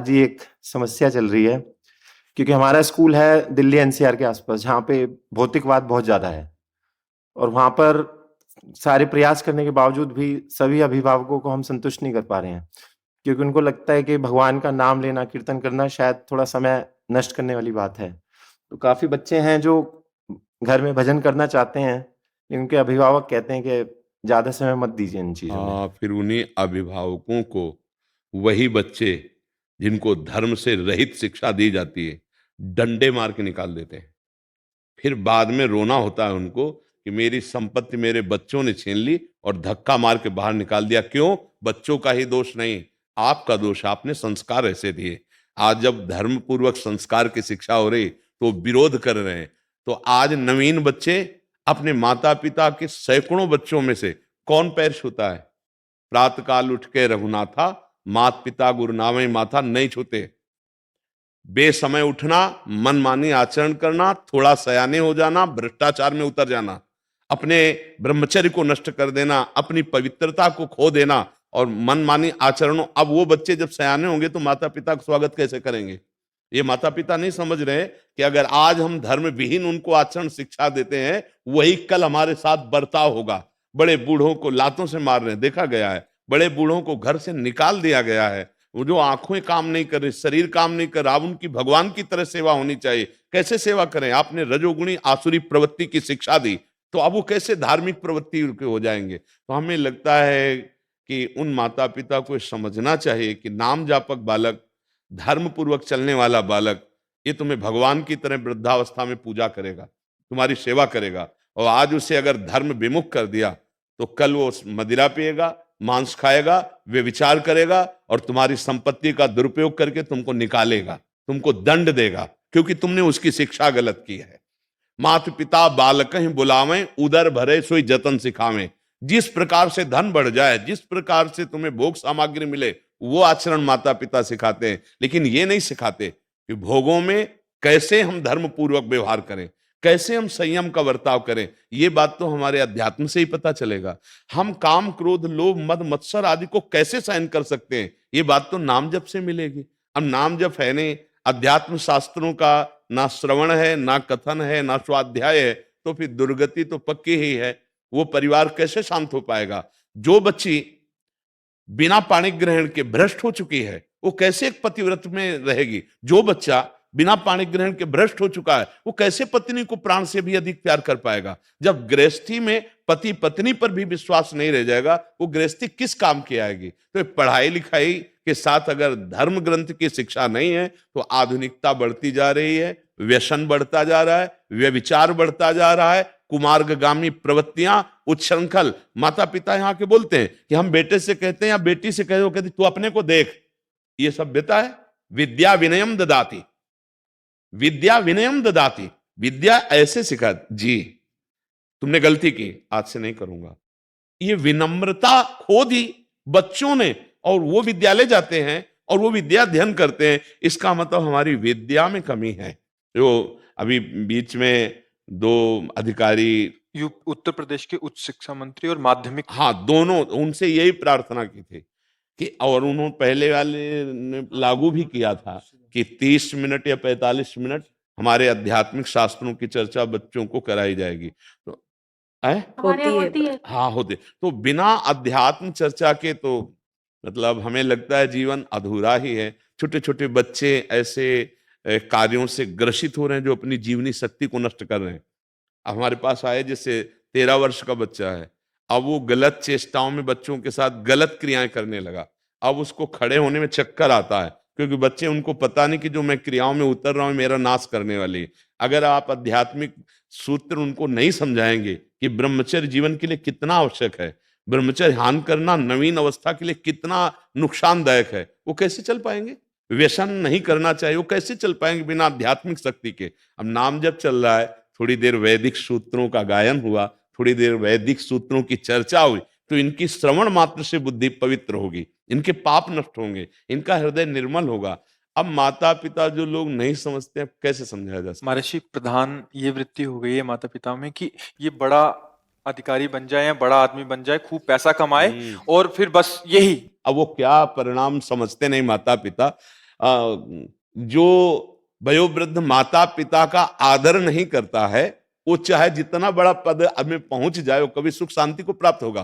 आज ये एक समस्या चल रही है, क्योंकि हमारा स्कूल है दिल्ली एनसीआर के आसपास, जहाँ पे भौतिकवाद बहुत ज़्यादा है और वहाँ पर सारे प्रयास करने के बावजूद भी सभी अभिभावकों को हम संतुष्ट नहीं कर पा रहे हैं, क्योंकि उनको लगता है कि भगवान का नाम लेना, कीर्तन करना शायद थोड़ा समय नष्ट करने वाली बात है। तो काफ़ी बच्चे हैं जो घर में भजन करना चाहते हैं, लेकिन उनके अभिभावक कहते हैं कि ज़्यादा समय मत दीजिए इन चीज़ों में। हाँ, फिर उन्हीं अभिभावकों को वही बच्चे जिनको धर्म से रहित शिक्षा दी जाती है, डंडे मार के निकाल देते हैं। फिर बाद में रोना होता है उनको कि मेरी संपत्ति मेरे बच्चों ने छीन ली और धक्का मार के बाहर निकाल दिया। क्यों? बच्चों का ही दोष नहीं, आपका दोष, आपने संस्कार ऐसे दिए। आज जब धर्म पूर्वक संस्कार की शिक्षा हो रही तो विरोध कर रहे हैं। तो आज नवीन बच्चे अपने माता पिता के सैकड़ों बच्चों में से कौन पैर छूता है? प्रातःकाल उठ के रघुनाथा, मात पिता गुरु नामे माथा नहीं छूते। बेसमय उठना, मनमानी आचरण करना, थोड़ा सयाने हो जाना, भ्रष्टाचार में उतर जाना, अपने ब्रह्मचर्य को नष्ट कर देना, अपनी पवित्रता को खो देना और मनमानी आचरणों। अब वो बच्चे जब सयाने होंगे तो माता पिता का स्वागत कैसे करेंगे? ये माता पिता नहीं समझ रहे कि अगर आज हम धर्म विहीन उनको आचरण शिक्षा देते हैं, वही कल हमारे साथ बर्ताव होगा। बड़े बूढ़ों को लातों से मार रहे हैं, देखा गया है। बड़े बूढ़ों को घर से निकाल दिया गया है। वो जो आंखें काम नहीं कर रही, शरीर काम नहीं कर रहा, अब उनकी भगवान की तरह सेवा होनी चाहिए। कैसे सेवा करें? आपने रजोगुणी आसुरी प्रवृत्ति की शिक्षा दी, तो अब वो कैसे धार्मिक प्रवृत्ति के हो जाएंगे? तो हमें लगता है कि उन माता पिता को समझना चाहिए कि नाम जापक बालक, धर्म पूर्वक चलने वाला बालक, ये तुम्हें भगवान की तरह वृद्धावस्था में पूजा करेगा, तुम्हारी सेवा करेगा। और आज उसे अगर धर्म विमुख कर दिया तो कल वो मदिरा पिएगा, मांस खाएगा, वे विचार करेगा और तुम्हारी संपत्ति का दुरुपयोग करके तुमको निकालेगा, तुमको दंड देगा, क्योंकि तुमने उसकी शिक्षा गलत की है। माता पिता बालक ही बुलावें, उदर भरे सोई जतन सिखावें। जिस प्रकार से धन बढ़ जाए, जिस प्रकार से तुम्हें भोग सामग्री मिले, वो आचरण माता पिता सिखाते हैं, लेकिन ये नहीं सिखाते कि भोगों में कैसे हम धर्म पूर्वक व्यवहार करें, कैसे हम संयम का बर्ताव करें। ये बात तो हमारे अध्यात्म से ही पता चलेगा। हम काम क्रोध लोभ मद मत्सर आदि को कैसे सहन कर सकते हैं, ये बात तो नाम जप से मिलेगी। अब नाम जप है नहीं, अध्यात्म शास्त्रों का ना श्रवण है, ना कथन है, ना स्वाध्याय है, तो फिर दुर्गति तो पक्की ही है। वो परिवार कैसे शांत हो पाएगा? जो बच्ची बिना पाणी ग्रहण के भ्रष्ट हो चुकी है, वो कैसे एक पतिव्रत में रहेगी? जो बच्चा बिना पाणी ग्रहण के भ्रष्ट हो चुका है, वो कैसे पत्नी को प्राण से भी अधिक प्यार कर पाएगा? जब गृहस्थी में पति पत्नी पर भी विश्वास नहीं रह जाएगा, वो गृहस्थी किस काम की आएगी? तो पढ़ाई लिखाई के साथ अगर धर्म ग्रंथ की शिक्षा नहीं है तो आधुनिकता बढ़ती जा रही है, व्यसन बढ़ता जा रहा है, व्यभिचार बढ़ता जा रहा है, कुमार्गगामी प्रवृत्तियां, उच्छृंखल। माता पिता यहाँ के बोलते हैं कि हम बेटे से कहते हैं या बेटी से कहते हैं, कहते तू अपने को देख। ये सभ्यता है? विद्या विनयम ददाती, विद्या विनयम ददाती, विद्या ऐसे सिखा जी, तुमने गलती की, आज से नहीं करूंगा। ये विनम्रता खो दी बच्चों ने, और वो विद्यालय जाते हैं और वो विद्या अध्ययन करते हैं। इसका मतलब हमारी विद्या में कमी है। जो अभी बीच में दो अधिकारी, उत्तर प्रदेश के उच्च शिक्षा मंत्री और माध्यमिक, हाँ दोनों, उनसे यही प्रार्थना की थी कि, और उन्होंने पहले वाले ने लागू भी किया था कि 30 मिनट या 45 मिनट हमारे आध्यात्मिक शास्त्रों की चर्चा बच्चों को कराई जाएगी। तो होती है। हाँ होते। तो बिना अध्यात्म चर्चा के तो मतलब हमें लगता है जीवन अधूरा ही है। छोटे छोटे बच्चे ऐसे कार्यों से ग्रसित हो रहे हैं जो अपनी जीवनी शक्ति को नष्ट कर रहे हैं। अब हमारे पास आए, जैसे 13 वर्ष का बच्चा है, अब वो गलत चेष्टाओं में बच्चों के साथ गलत क्रियाएं करने लगा। अब उसको खड़े होने में चक्कर आता है, क्योंकि बच्चे, उनको पता नहीं कि जो मैं क्रियाओं में उतर रहा हूं मेरा नाश करने वाली है। अगर आप आध्यात्मिक सूत्र उनको नहीं समझाएंगे कि ब्रह्मचर्य जीवन के लिए कितना आवश्यक है, ब्रह्मचर्य हान करना नवीन अवस्था के लिए कितना नुकसानदायक है, वो कैसे चल पाएंगे? व्यसन नहीं करना चाहिए, वो कैसे चल पाएंगे बिना आध्यात्मिक शक्ति के? अब नाम जब चल रहा है, थोड़ी देर वैदिक सूत्रों का गायन हुआ, थोड़ी देर वैदिक सूत्रों की चर्चा हुई, तो इनकी श्रवण मात्र से बुद्धि पवित्र होगी, इनके पाप नष्ट होंगे, इनका हृदय निर्मल होगा। अब माता पिता जो लोग नहीं समझते हैं, कैसे समझाया जा सकता? महर्षि प्रधान ये वृत्ति हो गई है माता पिता में कि ये बड़ा अधिकारी बन जाए या बड़ा आदमी बन जाए, खूब पैसा कमाए और फिर बस यही। अब वो क्या परिणाम समझते नहीं माता पिता। जो वयोवृद्ध माता पिता का आदर नहीं करता है, वो चाहे जितना बड़ा पद में पहुंच जाए, वो कभी सुख शांति को प्राप्त होगा।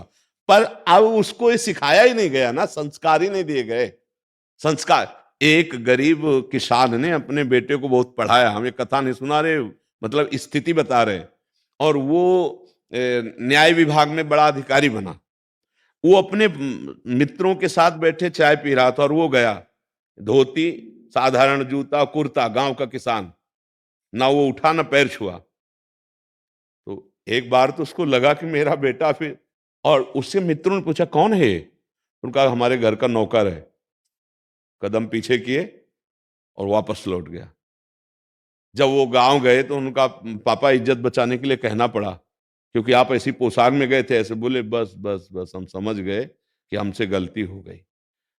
पर अब उसको ये सिखाया ही नहीं गया ना, संस्कार ही नहीं दिए गए। संस्कार, एक गरीब किसान ने अपने बेटे को बहुत पढ़ाया, हमें कथा नहीं सुना रहे, मतलब स्थिति बता रहे, और वो न्याय विभाग में बड़ा अधिकारी बना। वो अपने मित्रों के साथ बैठे चाय पी रहा था और वो गया, धोती, साधारण जूता, कुर्ता, गांव का किसान, ना वो उठा ना पैर छुआ। तो एक बार तो उसको लगा कि मेरा बेटा फिर, और उससे मित्रों ने पूछा कौन है? उनका हमारे घर का नौकर है। कदम पीछे किए और वापस लौट गया। जब वो गांव गए तो उनका पापा इज्जत बचाने के लिए कहना पड़ा, क्योंकि आप ऐसी पोशाक में गए थे। ऐसे बोले, बस बस बस, हम समझ गए कि हमसे गलती हो गई।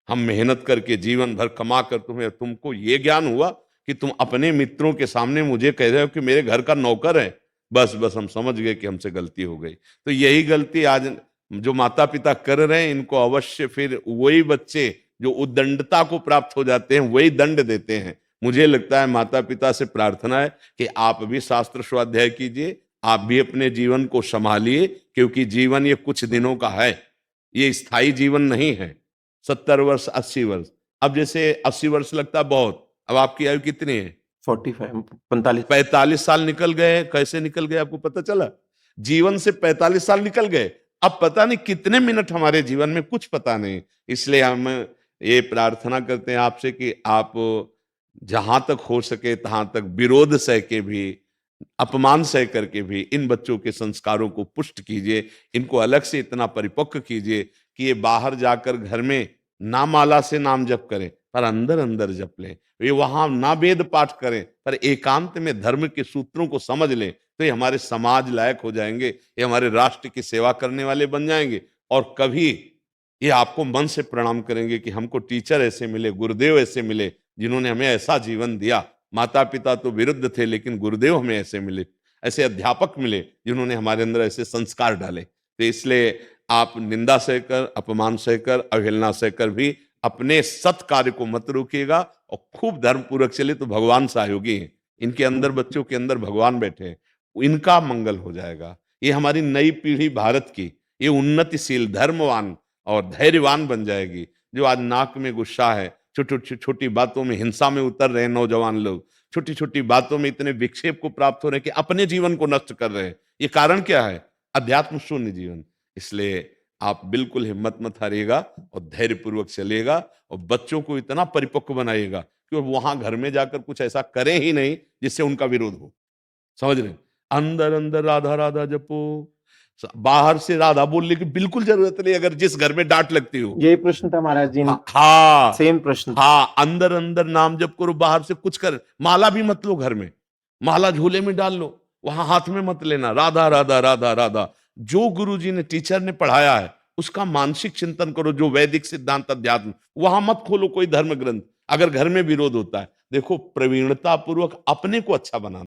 हम मेहनत करके जीवन भर कमा कर तुमको ये ज्ञान हुआ कि तुम अपने मित्रों के सामने मुझे कह रहे हो कि मेरे घर का नौकर है। बस बस, हम समझ गए कि हमसे गलती हो गई। तो यही गलती आज जो माता पिता कर रहे हैं, इनको अवश्य फिर वही बच्चे जो उद्दंडता को प्राप्त हो जाते हैं वही दंड देते हैं। मुझे लगता है माता पिता से प्रार्थना है कि आप भी शास्त्र स्वाध्याय कीजिए, आप भी अपने जीवन को संभालिए, क्योंकि जीवन ये कुछ दिनों का है, ये स्थायी जीवन नहीं है। 70 वर्ष, 80 वर्ष, अब जैसे 80 वर्ष लगता है बहुत, अब आपकी आयु कितनी है? 45 साल निकल गए। कैसे निकल गए आपको पता चला? जीवन से 45 साल निकल गए। अब पता नहीं कितने मिनट हमारे जीवन में, कुछ पता नहीं। इसलिए हम ये प्रार्थना करते हैं आपसे कि आप जहां तक हो सके तहां तक विरोध सह के भी, अपमान सह करके भी इन बच्चों के संस्कारों को पुष्ट कीजिए, इनको अलग से इतना परिपक्व कीजिए कि ये बाहर जाकर घर में ना माला से नाम जप करें, पर अंदर अंदर जप लें। ये वहां ना वेद पाठ करें, पर एकांत में धर्म के सूत्रों को समझ लें, तो ये हमारे समाज लायक हो जाएंगे, ये हमारे राष्ट्र की सेवा करने वाले बन जाएंगे। और कभी ये आपको मन से प्रणाम करेंगे कि हमको टीचर ऐसे मिले, गुरुदेव ऐसे मिले, जिन्होंने हमें ऐसा जीवन दिया। माता पिता तो विरुद्ध थे, लेकिन गुरुदेव हमें ऐसे मिले, ऐसे अध्यापक मिले जिन्होंने हमारे अंदर ऐसे संस्कार डाले। तो इसलिए आप निंदा सहकर, अपमान सहकर, अवहेलना सहकर भी अपने सत् कार्य को मत रोकिएगा और खूब धर्म पूर्वक चले, तो भगवान सहयोगी हैं। इनके अंदर, बच्चों के अंदर भगवान बैठे हैं, इनका मंगल हो जाएगा। ये हमारी नई पीढ़ी भारत की, ये उन्नतिशील, धर्मवान और धैर्यवान बन जाएगी। जो आज नाक में गुस्सा है, छोटी छोटी बातों में हिंसा में उतर रहे हैं नौजवान लोग, छोटी छोटी बातों में इतने विक्षेप को प्राप्त हो रहे हैं कि अपने जीवन को नष्ट कर रहे हैं। ये कारण क्या है? अध्यात्म शून्य जीवन। इसलिए आप बिल्कुल हिम्मत मत हारिएगा और धैर्य पूर्वक चलिएगा, और बच्चों को इतना परिपक्व बनाइएगा कि वो वहां घर में जाकर कुछ ऐसा करें ही नहीं जिससे उनका विरोध हो। समझ रहे? अंदर अंदर राधा राधा जपो, बाहर से राधा बोलने की बिल्कुल जरूरत नहीं, अगर जिस घर में डांट लगती हो। यही प्रश्न था महाराज जी। हाँ, सेम प्रश्न। हाँ, अंदर अंदर नाम जप करो, बाहर से कुछ कर। माला भी मत लो घर में, माला झोले में डाल लो, वहां हाथ में मत लेना। राधा राधा राधा राधा, जो गुरुजी ने, टीचर ने पढ़ाया है उसका मानसिक चिंतन करो, जो वैदिक सिद्धांत अध्यात्म, वहां मत खोलो कोई धर्म ग्रंथ। अगर घर में विरोध होता है, देखो, प्रवीणता पूर्वक अपने को अच्छा बनाना।